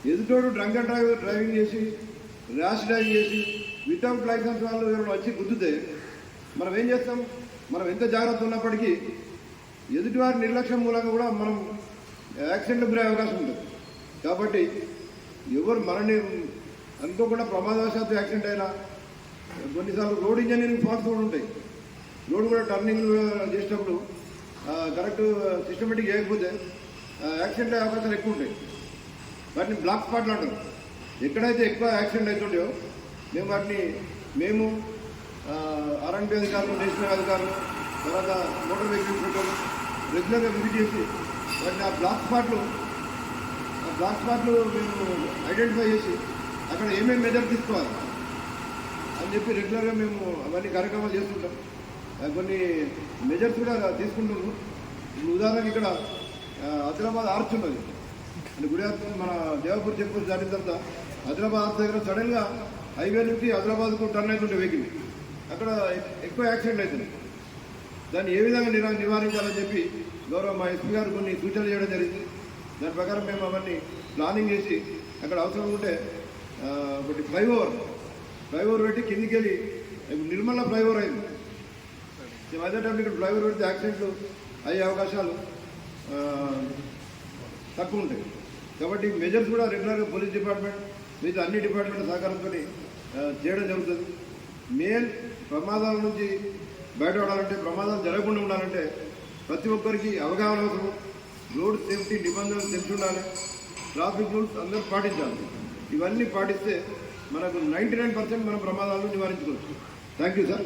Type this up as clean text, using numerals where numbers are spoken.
ఎదుటోడు drunk and driving చేసి rash driving చేసి without licence వాళ్ళు ఎవరైనా వచ్చి గుద్దుతే మనం ఏం చేస్తాం? మనం ఎంత జాగ్రత్త ఉన్నప్పటికీ ఎదుటివారి నిర్లక్ష్యం మూలంగా కూడా మనం యాక్సిడెంట్ గురే అవకాశం ఉంటుంది. కాబట్టి ఎవరు మనని అనుకోకుండా ప్రమాదవశాత్తు యాక్సిడెంట్ అయినా కొన్నిసార్లు రోడ్ ఇంజనీరింగ్ ఫాల్ట్స్ కూడా ఉంటాయి. రోడ్ కూడా టర్నింగ్ చేసేటప్పుడు కరెక్ట్ సిస్టమేటిక్ చేయకపోతే యాక్సిడెంట్ అయ్యే అవకాశాలు ఎక్కువ ఉంటాయి. వాటిని బ్లాక్ స్పాట్లు అంటారు. ఎక్కడైతే ఎక్కువ యాక్సిడెంట్ అవుతుంటాయో మేము ఆర్ఎండ్బి అధికారులు, నేషనల్ అధికారులు, తర్వాత మోటార్ వెహికల్స్ ఉంటారు రెగ్యులర్గా విజిట్ చేసి వాటిని ఆ బ్లాక్ స్పాట్లు మేము ఐడెంటిఫై చేసి అక్కడ ఏమేమి మెజర్ తీసుకోవాలి అని చెప్పి రెగ్యులర్గా మేము అవన్నీ కార్యక్రమాలు చేస్తుంటాం. కొన్ని మెజర్స్ కూడా తీసుకుంటున్నాము. ఉదాహరణకి ఇక్కడ ఆదిలాబాద్ ఆర్చ్ ఉన్నది అంటే గుడి మన దేవపూర్ చెక్ పోస్ట్ దాటిన తర్వాత ఆదిలాబాద్ ఆర్చ్ దగ్గర సడన్గా హైవే నుంచి ఆదిలాబాద్కు టర్న్ అవుతుంటే వెహికల్ అక్కడ ఎక్కువ యాక్సిడెంట్ అవుతుంది. దాన్ని ఏ విధంగా నివారించాలని చెప్పి గౌరవ మా ఎస్పీ గారు కొన్ని సూచనలు చేయడం జరిగింది. దాని ప్రకారం మేము అవన్నీ ప్లానింగ్ చేసి అక్కడ అవసరం ఉంటే ఒకటి ఫ్లైఓవర్ పెట్టి కిందికి వెళ్ళి ఇప్పుడు నిర్మల ఫ్లైఓవర్ అయింది. అదే టైంలో ఇక్కడ ఫ్లైఓవర్ పెడితే యాక్సిడెంట్లు అయ్యే అవకాశాలు తక్కువ ఉంటాయి. కాబట్టి మెజర్స్ కూడా రెగ్యులర్గా పోలీస్ డిపార్ట్మెంట్ మిగతా అన్ని డిపార్ట్మెంట్ సహకారంతో చేయడం జరుగుతుంది. మెయిన్ ప్రమాదాల నుంచి బయటపడాలంటే, ప్రమాదాలు జరగకుండా ఉండాలంటే ప్రతి ఒక్కరికి అవగాహన అవసరం. రోడ్ సేఫ్టీ నిబంధనలు తెలిసి ఉండాలి. ట్రాఫిక్ రూల్స్ అందరూ పాటించాలి. ఇవన్నీ పాటిస్తే మనకు 99% మన ప్రమాదాలను నివారించుకోవచ్చు. Thank you sir.